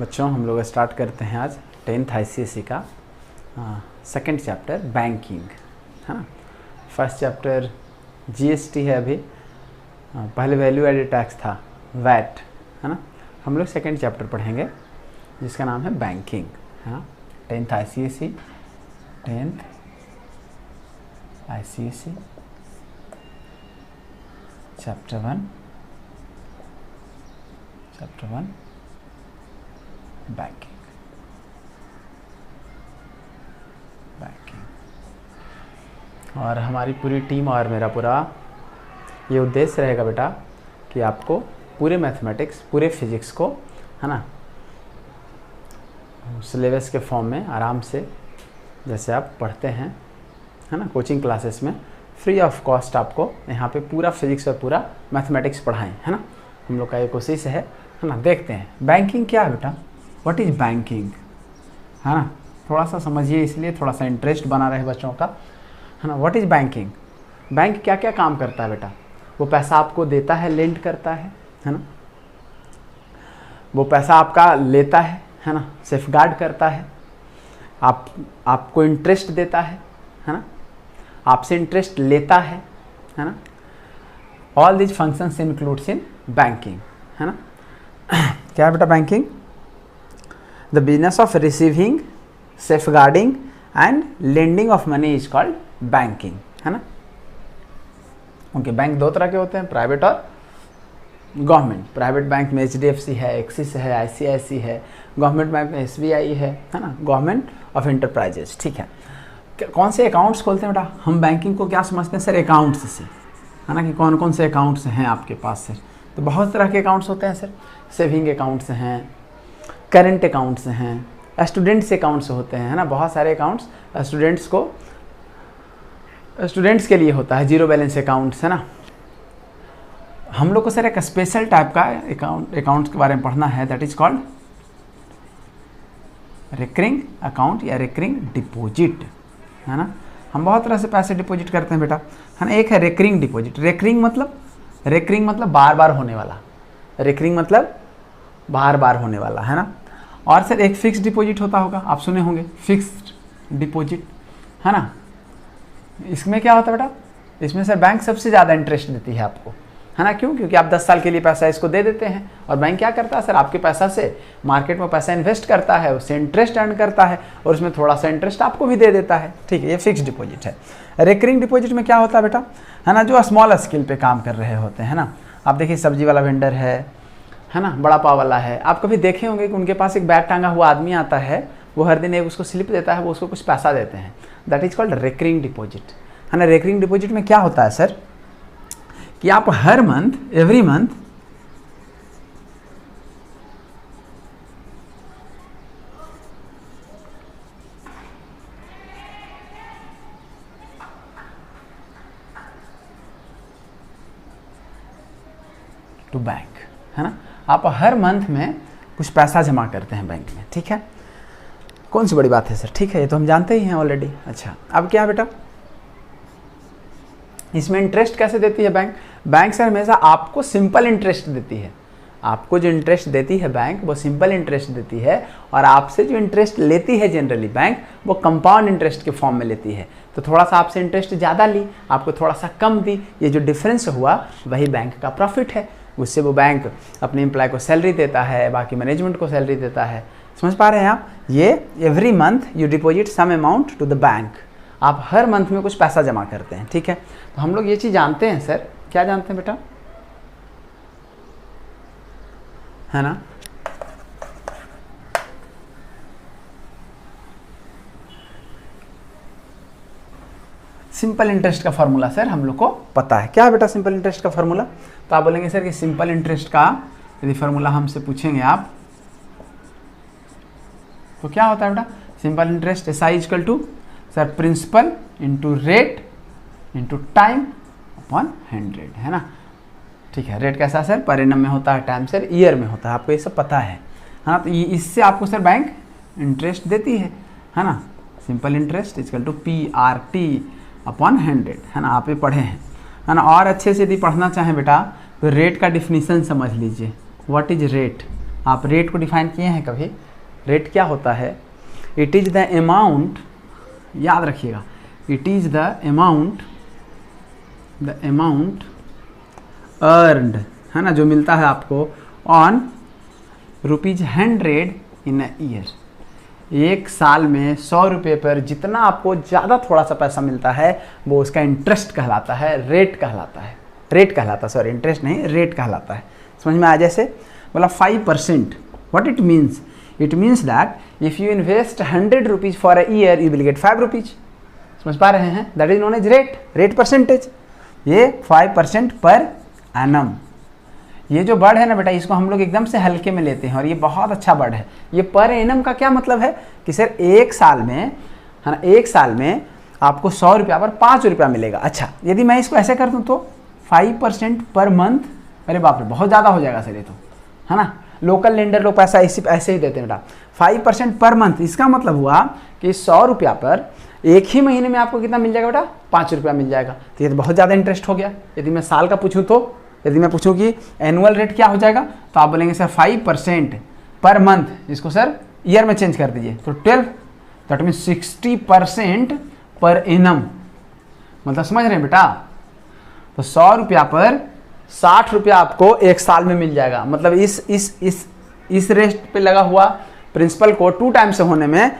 बच्चों हम लोग स्टार्ट करते हैं आज 10th ICSE का सेकंड चैप्टर बैंकिंग, है ना। फर्स्ट चैप्टर GST है अभी, पहले वैल्यू एडेड टैक्स था वैट, है ना। हम लोग सेकंड चैप्टर पढ़ेंगे जिसका नाम है बैंकिंग, है ना। 10th ICSE chapter one banking. और हमारी पूरी टीम और मेरा पूरा ये उद्देश्य रहेगा बेटा कि आपको पूरे मैथमेटिक्स, पूरे फिजिक्स को, है ना, सिलेबस के फॉर्म में आराम से जैसे आप पढ़ते हैं, है ना, कोचिंग क्लासेस में फ्री ऑफ कॉस्ट आपको यहाँ पे पूरा फिजिक्स और पूरा मैथमेटिक्स पढ़ाएं, है ना। हम लोग का ये कोशिश है ना। देखते हैं बैंकिंग क्या है बेटा, व्हाट इज़ बैंकिंग, है ना। थोड़ा सा समझिए, इसलिए थोड़ा सा इंटरेस्ट बना रहे बच्चों का, है ना। व्हाट इज़ बैंकिंग, बैंक क्या क्या काम करता है बेटा। वो पैसा आपको देता है, लेंड करता है ना। वो पैसा आपका लेता है ना, सेफ गार्ड करता है, आपको इंटरेस्ट देता है ना, आपसे इंटरेस्ट लेता है ना। All these functions includes in banking, है ना। क्या है बेटा banking, the business of receiving, safeguarding and lending of money is called banking, है ना। ओके, बैंक दो तरह के होते हैं, प्राइवेट और गवर्नमेंट। प्राइवेट बैंक में HDFC है, एक्सिस है, ICICI है। गवर्नमेंट बैंक में SBI है ना, गवर्नमेंट ऑफ इंटरप्राइजेस, ठीक है। कौन से अकाउंट्स खोलते हैं बेटा, हम बैंकिंग को क्या समझते हैं सर, अकाउंट्स से, है ना, कि कौन कौन से अकाउंट्स हैं आपके पास सर। तो बहुत तरह के अकाउंट्स होते हैं सर, सेविंग अकाउंट्स हैं, करेंट अकाउंट्स हैं, स्टूडेंट्स अकाउंट्स होते हैं, है ना। बहुत सारे अकाउंट्स स्टूडेंट्स के लिए होता है, जीरो बैलेंस अकाउंट्स, है ना। हम लोग को सर एक स्पेशल टाइप का अकाउंट्स के बारे में पढ़ना है, that is called recurring account या रिकरिंग डिपॉजिट, है ना। हम बहुत तरह से पैसे डिपॉजिट करते हैं बेटा, है ना। एक है रिकरिंग डिपॉजिट। रिकरिंग मतलब बार बार होने वाला, रिकरिंग मतलब बार बार होने वाला, है ना। और सर एक फिक्स्ड डिपॉजिट होता होगा, आप सुने होंगे फिक्स्ड डिपॉजिट, है ना। इसमें क्या होता है बेटा, इसमें सर बैंक सबसे ज़्यादा इंटरेस्ट देती है आपको, है ना। क्यों? क्योंकि आप 10 साल के लिए पैसा इसको दे देते हैं और बैंक क्या करता है सर, आपके पैसा से मार्केट में पैसा इन्वेस्ट करता है, उससे इंटरेस्ट अर्न करता है और उसमें थोड़ा सा इंटरेस्ट आपको भी दे देता है, ठीक है। ये फिक्स्ड डिपॉजिट है। रिकरिंग डिपॉजिट में क्या होता है बेटा, है ना, जो स्मॉल स्केल पे काम कर रहे होते हैं, है ना। आप देखिए सब्जी वाला वेंडर है ना, बड़ा पाव वाला है। आप कभी देखे होंगे कि उनके पास एक बैग टांगा हुआ आदमी आता है, वो हर दिन एक उसको स्लिप देता है, वो उसको कुछ पैसा देते हैं, that is called recurring deposit, है ना। रिकरिंग डिपॉजिट में क्या होता है सर कि आप हर month, every month to bank, है ना। आप हर मंथ में कुछ पैसा जमा करते हैं बैंक में, ठीक है। कौन सी बड़ी बात है सर, ठीक है, ये तो हम जानते ही हैं ऑलरेडी। अच्छा, अब क्या है बेटा, इसमें इंटरेस्ट कैसे देती है बैंक। बैंक सर हमेशा आपको सिंपल इंटरेस्ट देती है। आपको जो इंटरेस्ट देती है बैंक, वो सिंपल इंटरेस्ट देती है, और आपसे जो इंटरेस्ट लेती है जनरली बैंक, वो कंपाउंड इंटरेस्ट के फॉर्म में लेती है। तो थोड़ा सा आपसे इंटरेस्ट ज़्यादा ली, आपको थोड़ा सा कम दी, ये जो डिफरेंस हुआ वही बैंक का प्रॉफिट है। उससे वो बैंक अपने एम्प्लॉय को सैलरी देता है, बाकी मैनेजमेंट को सैलरी देता है। समझ पा रहे हैं आप। ये every month you deposit some amount to the bank, आप हर मंथ में कुछ पैसा जमा करते हैं, ठीक है। तो हम लोग ये चीज़ जानते हैं सर, क्या जानते हैं बेटा, है ना। सिंपल इंटरेस्ट का फॉर्मूला सर हम लोग को पता है। क्या है बेटा सिंपल इंटरेस्ट का फॉर्मूला, तो आप बोलेंगे सर कि सिंपल इंटरेस्ट का यदि फॉर्मूला हमसे पूछेंगे आप, तो क्या होता है बेटा, simple interest SI equal to sir principal into rate into time upon 100, है ना। ठीक है, रेट कैसा सर, पर एनम में होता है, टाइम सर ईयर में होता है, आपको ये सब पता है ना। तो इससे आपको सर बैंक इंटरेस्ट देती है ना। Simple interest equal to PRT upon 100, है ना। आप ये पढ़े हैं, है ना। और अच्छे से यदि पढ़ना चाहें बेटा तो रेट का डिफिनीसन समझ लीजिए, व्हाट इज रेट, आप रेट को डिफाइन किए हैं कभी? रेट क्या होता है? इट इज़ द अमाउंट, याद रखिएगा, it is the amount earned, है ना, जो मिलता है आपको ऑन ₹100 इन अ ईयर। एक साल में 100 रुपये पर जितना आपको ज़्यादा थोड़ा सा पैसा मिलता है वो उसका इंटरेस्ट कहलाता है, रेट कहलाता है, रेट कहलाता है, सॉरी इंटरेस्ट नहीं, रेट कहलाता है। समझ में आया? जैसे बोला 5%, what it means? It means that if you invest 100 rupees for a year you will get 5 rupees. समझ पा रहे हैं? That is known as rate, rate percentage. ये 5% पर एनम। ये जो वर्ड है ना बेटा, इसको हम लोग एकदम से हल्के में लेते हैं और ये बहुत अच्छा वर्ड है। ये पर एनम का क्या मतलब है कि सर एक साल में, है ना, एक साल में आपको 100 रुपया पर 5 रुपया मिलेगा। अच्छा, यदि मैं इसको ऐसे कर दूँ तो 5% पर मंथ, अरे बाप रे बहुत ज़्यादा हो जाएगा सर ये तो, है ना। लोकल लेंडर लोग पैसा ऐसे ही देते हैं बेटा। 5% पर मंथ, इसका मतलब हुआ कि 100 रुपया पर एक ही महीने में आपको कितना मिल जाएगा बेटा? 5 रुपया मिल जाएगा। तो ये तो बहुत ज़्यादा इंटरेस्ट हो गया। यदि मैं साल का पूछूँ तो, यदि मैं पूछूँ कि एनुअल रेट क्या हो जाएगा, तो आप बोलेंगे सर 5% पर मंथ, जिसको सर ईयर में चेंज कर दीजिए तो 12, दैट मीन 60% पर एनम। मतलब समझ रहे हैं बेटा? तो 100 रुपया पर 60 रुपया आपको एक साल में मिल जाएगा। मतलब इस रेट पे लगा हुआ प्रिंसिपल को 2 टाइम से होने में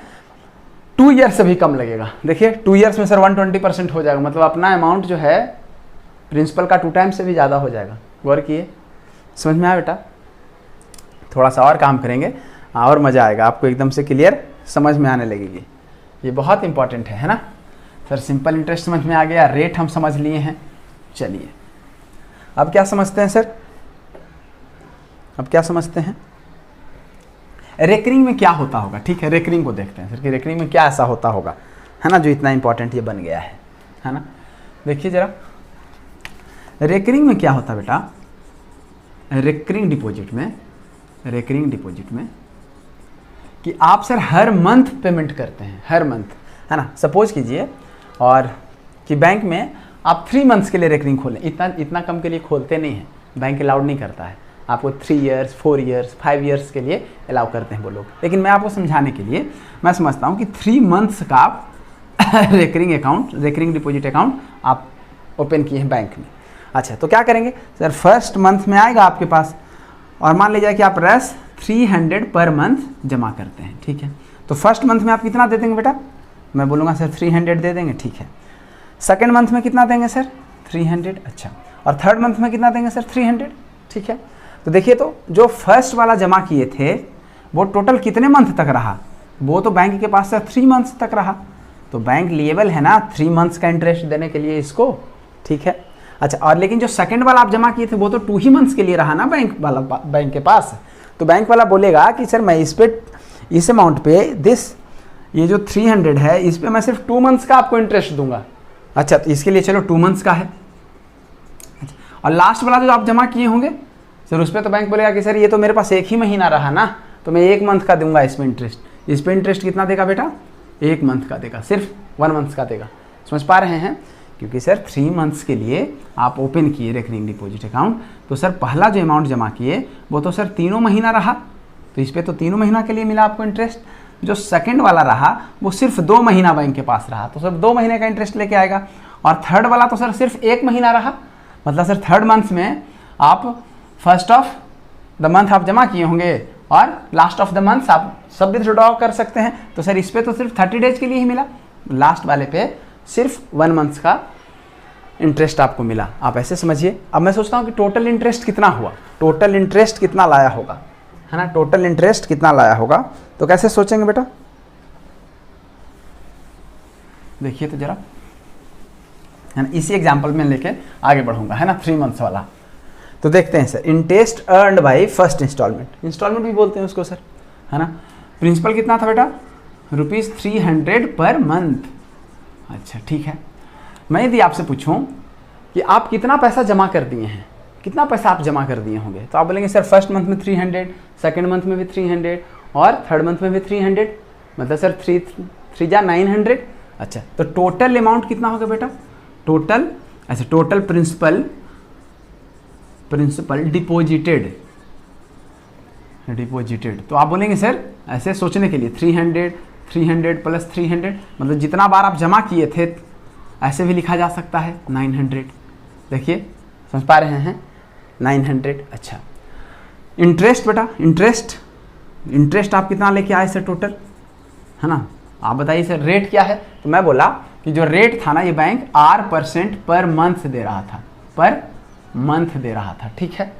2 ईयर से भी कम लगेगा। देखिए 2 ईयर्स में सर 120% हो जाएगा। मतलब अपना अमाउंट जो है प्रिंसिपल का 2 टाइम से भी ज़्यादा हो जाएगा। गौर किए? समझ में आया बेटा? थोड़ा सा और काम करेंगे और मज़ा आएगा, आपको एकदम से क्लियर समझ में आने लगेगी। ये बहुत इंपॉर्टेंट है ना सर। सिंपल इंटरेस्ट समझ में आ गया, रेट हम समझ लिए हैं। चलिए अब क्या समझते हैं सर? अब क्या समझते हैं? रेकरिंग में क्या होता होगा? ठीक है, रेकरिंग को देखते हैं सर कि रेकरिंग में क्या ऐसा होता होगा, है ना, जो इतना इंपॉर्टेंट ये बन गया है ना। देखिए जरा, रेकरिंग में क्या होता है बेटा? रेकरिंग डिपॉजिट में कि आप सर हर मंथ पेमेंट करते हैं, हर मंथ, है ना। सपोज कीजिए और कि बैंक में आप 3 मंथ्स के लिए रेकरिंग खोलें। इतना कम के लिए खोलते नहीं हैं, बैंक अलाउड नहीं करता है। आपको 3 ईयर्स, 4 ईयर्स, 5 ईयर्स के लिए अलाउ करते हैं वो लोग। लेकिन मैं आपको समझाने के लिए मैं समझता हूँ कि 3 मंथ्स का आप रेकरिंग डिपॉजिट अकाउंट आप ओपन किए हैं बैंक में। अच्छा, तो क्या करेंगे सर? फर्स्ट मंथ में आएगा आपके पास और मान लीजिए कि आप रस 300 पर मंथ जमा करते हैं, ठीक है। तो फर्स्ट मंथ में आप कितना दे देंगे बेटा? मैं बोलूँगा सर 300 दे देंगे, ठीक है। सेकेंड मंथ में कितना देंगे सर? 300, अच्छा। और थर्ड मंथ में कितना देंगे सर? 300, ठीक है। तो देखिए, तो जो फर्स्ट वाला जमा किए थे वो टोटल कितने मंथ तक रहा? वो तो बैंक के पास सर 3 मंथ्स तक रहा। तो बैंक लिएबल है ना 3 मंथ्स का इंटरेस्ट देने के लिए इसको, ठीक है। अच्छा, और लेकिन जो सेकंड वाला आप जमा किए थे वो तो 2 ही मंथ्स के लिए रहा ना बैंक के पास। तो बैंक वाला बोलेगा कि सर मैं इस अमाउंट पे ये जो 300 है इस पे मैं सिर्फ 2 मंथ्स का आपको इंटरेस्ट दूंगा। अच्छा, तो इसके लिए चलो 2 मंथ्स का है। अच्छा, और लास्ट वाला जो आप जमा किए होंगे सर उस पर तो बैंक बोलेगा कि सर ये तो मेरे पास 1 ही महीना रहा ना, तो मैं 1 मंथ का दूंगा इसमें इंटरेस्ट। इस पर इंटरेस्ट कितना देगा बेटा? 1 मंथ का देगा, सिर्फ 1 मंथ का देगा। समझ पा रहे हैं? क्योंकि सर 3 मंथ्स के लिए आप ओपन किए रेकरिंग डिपॉजिट अकाउंट, तो सर पहला जो अमाउंट जमा किए वो तो सर 3 महीना रहा, तो इस पर तो 3 महीना के लिए मिला आपको इंटरेस्ट। जो सेकंड वाला रहा वो सिर्फ 2 महीना बैंक के पास रहा, तो सर 2 महीने का इंटरेस्ट लेके आएगा। और थर्ड वाला तो सर सिर्फ 1 महीना रहा, मतलब सर थर्ड मंथ में आप फर्स्ट ऑफ द मंथ आप जमा किए होंगे और लास्ट ऑफ द मंथ आप सब विथड्रॉ कर सकते हैं। तो सर इस पे तो सिर्फ 30 डेज के लिए ही मिला, लास्ट वाले पे सिर्फ 1 मंथ का इंटरेस्ट आपको मिला। आप ऐसे समझिए। अब मैं सोचता हूँ कि टोटल इंटरेस्ट कितना हुआ, टोटल इंटरेस्ट कितना लाया होगा, है ना, टोटल इंटरेस्ट कितना लाया होगा। तो कैसे सोचेंगे बेटा? देखिए तो जरा, है ना, इसी एग्जाम्पल में लेके आगे बढ़ूंगा, है ना, 3 मंथ्स वाला। तो देखते हैं sir, interest earned by first instalment भी बोलते हैं उसको सर, है ना। प्रिंसिपल कितना था बेटा? ₹300 पर मंथ। अच्छा, ठीक है। मैं यदि आपसे पूछूं कि आप कितना पैसा जमा कर दिए हैं, कितना पैसा आप जमा कर दिए होंगे, तो आप बोलेंगे सर फर्स्ट मंथ में 300, सेकंड मंथ में भी 300 और थर्ड मंथ में भी 300, मतलब सर 3 जा 900। अच्छा, तो टोटल अमाउंट कितना होगा बेटा? टोटल, अच्छा, टोटल प्रिंसिपल डिपॉजिटेड, डिपोजिटेड। तो आप बोलेंगे सर ऐसे सोचने के लिए 300 प्लस 300 मतलब जितना बार आप जमा किए थे ऐसे भी लिखा जा सकता है 900। देखिए समझ पा रहे हैं 900। अच्छा इंटरेस्ट बेटा, इंटरेस्ट आप कितना लेके आए सर टोटल, है ना। आप बताइए सर रेट क्या है। तो मैं बोला कि जो रेट था ना ये बैंक 8% पर मंथ दे रहा था, पर मंथ दे रहा था, ठीक है।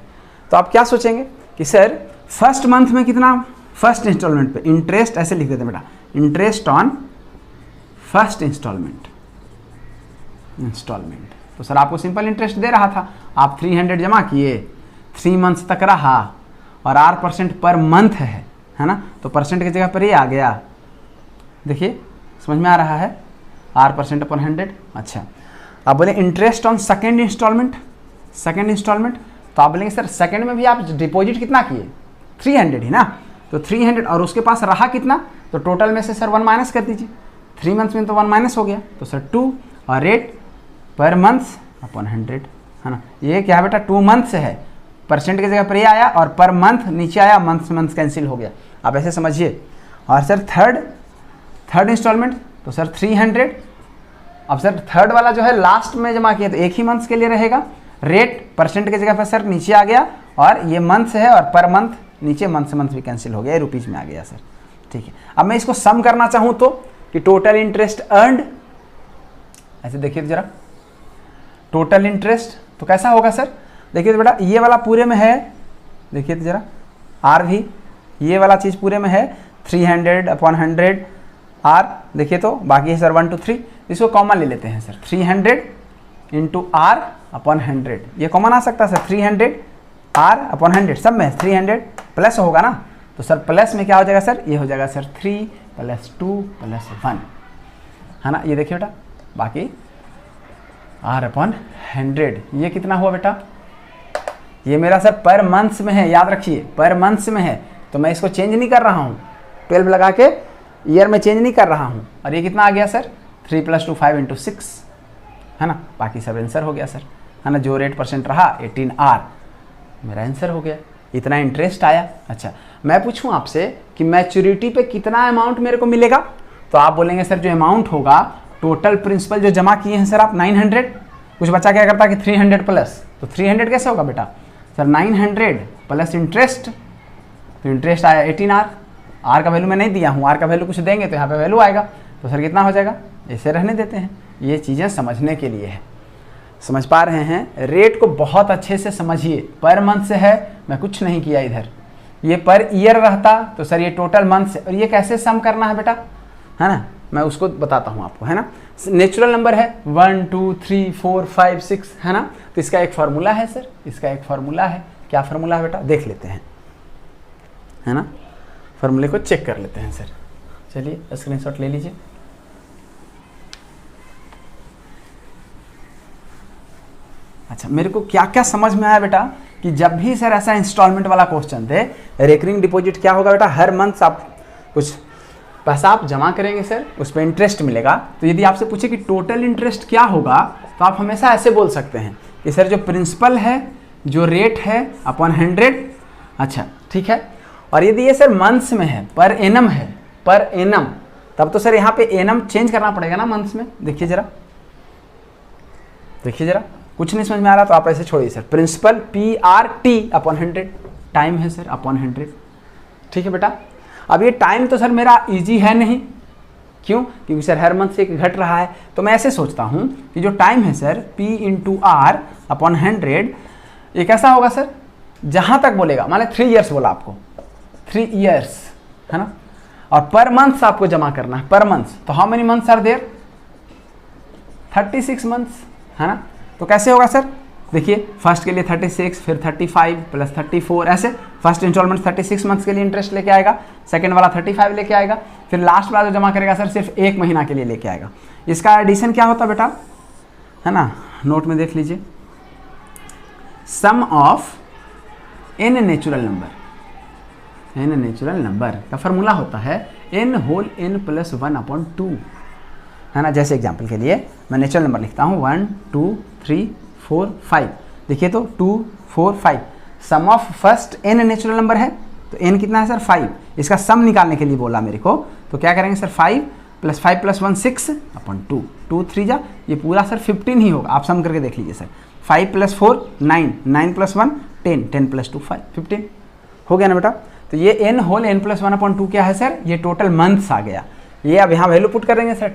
तो आप क्या सोचेंगे कि सर फर्स्ट मंथ में कितना, फर्स्ट इंस्टॉलमेंट पे इंटरेस्ट ऐसे लिख देते बेटा, इंटरेस्ट ऑन फर्स्ट इंस्टॉलमेंट। तो सर आपको सिंपल इंटरेस्ट दे रहा था, आप 300 जमा किए, 3 मंथ्स तक रहा और 8% पर मंथ है ना। तो परसेंट की जगह पर ये आ गया, देखिए समझ में आ रहा है 8% अपॉन 100। अच्छा आप बोले इंटरेस्ट ऑन सेकेंड इंस्टॉलमेंट, तो आप बोलेंगे सर सेकेंड में भी आप डिपॉजिट कितना किए 300 ही ना, तो 300 और उसके पास रहा कितना, तो टोटल में से सर 1 माइनस कर दीजिए, 3 मंथ्स में तो 1 माइनस हो गया, तो सर 2 और रेट पर मंथ्स अपॉन 100, है ना। ये क्या है बेटा 2 मंथ्स है, परसेंट की जगह पर ये आया और पर मंथ नीचे आया, मंथ कैंसिल हो गया, आप ऐसे समझिए। और सर थर्ड इंस्टॉलमेंट तो सर 300। अब सर थर्ड वाला जो है लास्ट में जमा किया तो एक ही मंथ के लिए रहेगा, रेट परसेंट की जगह पर सर नीचे आ गया और ये मंथ है और पर मंथ नीचे, मंथ से मंथ भी कैंसिल हो गया, रुपीज में आ गया सर, ठीक है। अब मैं इसको सम करना चाहूँ तो कि टोटल इंटरेस्ट अर्नड, ऐसे देखिए तो जरा टोटल इंटरेस्ट तो कैसा होगा सर, देखिए तो बेटा ये वाला पूरे में है, देखिए तो जरा आर भी ये वाला चीज़ पूरे में है 300 अपॉन 100 आर, देखिए तो बाकी है सर 1 2 3, इसको कॉमन ले लेते हैं सर 300 इंटू आर अपॉन 100, ये कॉमन आ सकता है सर 300 आर अपॉन 100, सब में 300 प्लस होगा ना, तो सर प्लस में क्या हो जाएगा सर, ये हो जाएगा सर 3 + 2 + 1, है ना। ये देखिए बेटा बाकी आर अपॉन 100, ये कितना हुआ बेटा, ये मेरा सर पर मंथ्स में है, याद रखिए पर मंथ्स में है, तो मैं इसको चेंज नहीं कर रहा हूँ, 12 लगा के ईयर में चेंज नहीं कर रहा हूँ। और ये कितना आ गया सर 3 + 2 5 × 6, है ना। बाकी सब आंसर हो गया सर, है ना। जो रेट परसेंट रहा 18 आर मेरा आंसर हो गया, इतना इंटरेस्ट आया। अच्छा मैं पूछूं आपसे कि मैच्योरिटी पे कितना अमाउंट मेरे को मिलेगा, तो आप बोलेंगे सर जो अमाउंट होगा टोटल प्रिंसिपल जो जमा किए हैं सर आप 900, कुछ बच्चा क्या करता है कि 300 प्लस, तो 300 कैसे होगा बेटा सर 900 प्लस इंटरेस्ट, तो इंटरेस्ट आया 18 आर, आर का वैल्यू मैं नहीं दिया हूँ, आर का वैल्यू कुछ देंगे तो यहाँ पे वैल्यू आएगा, तो सर कितना हो जाएगा, ऐसे रहने देते हैं। ये चीज़ें समझने के लिए है, समझ पा रहे हैं। रेट को बहुत अच्छे से समझिए, पर मंथ से है, मैं कुछ नहीं किया इधर, ये पर ईयर रहता तो सर ये टोटल मंथ से, और ये कैसे सम करना है बेटा, है ना, मैं उसको बताता हूँ आपको, है ना। नेचुरल नंबर है 1 2 3 4 5 6, है ना, तो इसका एक फार्मूला है सर, इसका एक फार्मूला है, क्या फार्मूला है बेटा देख लेते हैं, है ना, फार्मूले को चेक कर लेते हैं सर। चलिए स्क्रीनशॉट ले लीजिए। अच्छा मेरे को क्या क्या समझ में आया बेटा कि जब भी सर ऐसा इंस्टॉलमेंट वाला क्वेश्चन दे, रेकरिंग डिपॉजिट क्या होगा बेटा, हर मंथ आप कुछ पैसा आप जमा करेंगे सर, उस पर इंटरेस्ट मिलेगा। तो यदि आपसे पूछे कि टोटल इंटरेस्ट क्या होगा, तो आप हमेशा ऐसे बोल सकते हैं कि सर जो प्रिंसिपल है, जो रेट है अपॉन 100, अच्छा ठीक है। और यदि ये सर मंथ्स में है, पर एनम है, पर एनम, तब तो सर यहाँ पे एनम चेंज करना पड़ेगा ना मंथ्स में। देखिए जरा, देखिए जरा, कुछ नहीं समझ में आ रहा तो आप ऐसे छोड़िए sir, principal PRT upon 100, time है सर अपॉन 100, ठीक है बेटा। अब ये टाइम तो सर मेरा इजी है नहीं, क्यों, क्योंकि सर हर मंथ से एक घट रहा है, तो मैं ऐसे सोचता हूँ कि जो टाइम है सर P × R अपॉन 100, ये कैसा होगा सर, जहाँ तक बोलेगा, मान लें 3 ईयर्स बोला आपको, 3 ईयर्स, है ना, और पर मंथ आपको जमा करना है, पर मंथ, तो how many months are there, 36 months, है ना। तो कैसे होगा सर, देखिए फर्स्ट के लिए 36, फिर 35 + 34, ऐसे फर्स्ट इंस्टॉलमेंट 36 मंथ्स के लिए इंटरेस्ट लेके आएगा, सेकंड वाला 35 लेके आएगा, फिर लास्ट वाला जो जमा करेगा सर सिर्फ 1 महीना के लिए लेके आएगा। इसका एडिशन क्या होता बेटा, है ना, नोट में देख लीजिए, sum of n natural number, n natural number का फॉर्मूला होता है n होल n + 1/2, है ना। जैसे एग्जाम्पल के लिए मैं नेचुरल नंबर लिखता हूँ 1 2 3 4 5, देखिए तो 2 4 5, sum of first n natural number है तो n कितना है सर 5, इसका सम निकालने के लिए बोला मेरे को, तो क्या करेंगे सर 5 + 5 + 1 6 अपन 2, 2 3 जा, ये पूरा सर 15 ही होगा, आप सम करके देख लीजिए सर। 5 + 4 9, 9 + 1 10, 10 + 2 5, 15 हो गया ना बेटा। तो ये n होल n + 1/2 क्या है सर, ये टोटल मंथ्स आ गया। ये अब यहाँ वैल्यू पुट करेंगे सर,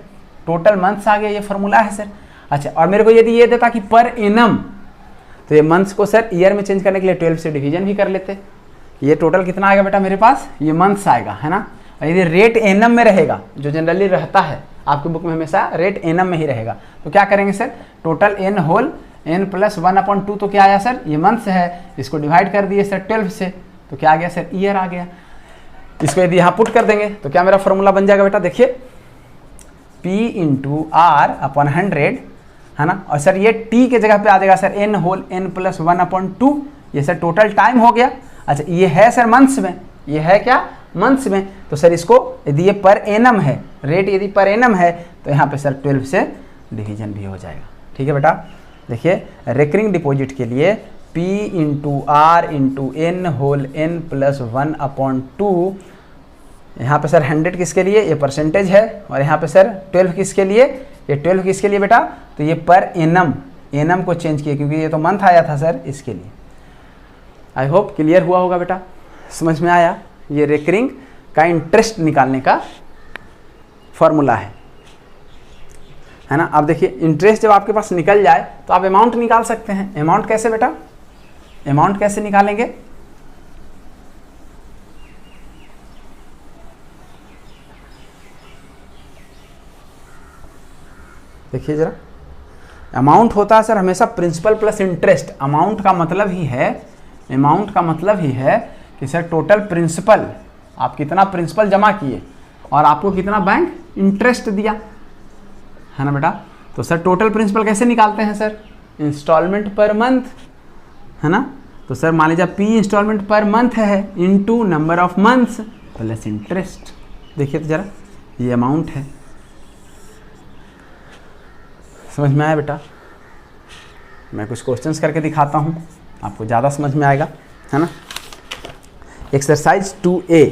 टोटल मंथ्स आ गया, ये फॉर्मूला है सर। अच्छा, और मेरे को यदि ये देता कि पर एनम, तो ये मंथ्स को सर ईयर में चेंज करने के लिए 12 से डिवीजन भी कर लेते। ये टोटल कितना आएगा बेटा मेरे पास, ये मंथ्स आएगा, है ना। और यदि रेट एनम में रहेगा, जो जनरली रहता है आपकी बुक में हमेशा रेट एनम में ही रहेगा, तो क्या करेंगे sir, total n whole n + 1/2, तो क्या आया सर, ये मंथ्स है, इसको डिवाइड कर दिए सर 12 से, तो क्या आ गया सर, ईयर आ गया। इसको यदि यहाँ पुट कर देंगे तो क्या मेरा फॉर्मूला बन जाएगा बेटा, देखिए P × R/100, है ना। और सर ये T के जगह पे आ जाएगा सर n होल n + 1/2, ये सर टोटल टाइम हो गया। अच्छा, ये है सर मंथ्स में, ये है क्या मंथ्स में, तो सर इसको यदि ये पर एनम है, रेट यदि पर एनम है, तो यहाँ पे सर 12 से डिवीजन भी हो जाएगा। ठीक है बेटा, देखिए रिकरिंग डिपॉजिट के लिए P × R × n whole n + 1/2, यहाँ पे सर 100 किसके लिए, ये परसेंटेज है, और यहाँ पे सर 12 किसके लिए, ये 12 किसके लिए बेटा, तो ये पर एनम को चेंज किया, क्योंकि ये तो मंथ आया था सर, इसके लिए। आई होप क्लियर हुआ होगा बेटा, समझ में आया। ये रिकरिंग का इंटरेस्ट निकालने का फॉर्मूला है ना। अब देखिए इंटरेस्ट जब आपके पास निकल जाए तो आप अमाउंट निकाल सकते हैं। अमाउंट कैसे बेटा, अमाउंट कैसे निकालेंगे, देखिए जरा, अमाउंट होता है सर हमेशा प्रिंसिपल प्लस इंटरेस्ट। अमाउंट का मतलब ही है कि सर टोटल प्रिंसिपल, आप कितना प्रिंसिपल जमा किए और आपको कितना बैंक इंटरेस्ट दिया, है ना बेटा। तो सर टोटल प्रिंसिपल कैसे निकालते हैं सर, इंस्टॉलमेंट पर मंथ, है ना। तो सर मान लीजिए P इंस्टॉलमेंट पर मंथ है into number of months plus interest. देखिए तो जरा, ये अमाउंट है, समझ में आया बेटा। मैं कुछ क्वेश्चंस करके दिखाता हूँ, आपको ज़्यादा समझ में आएगा, है ना। Exercise 2A,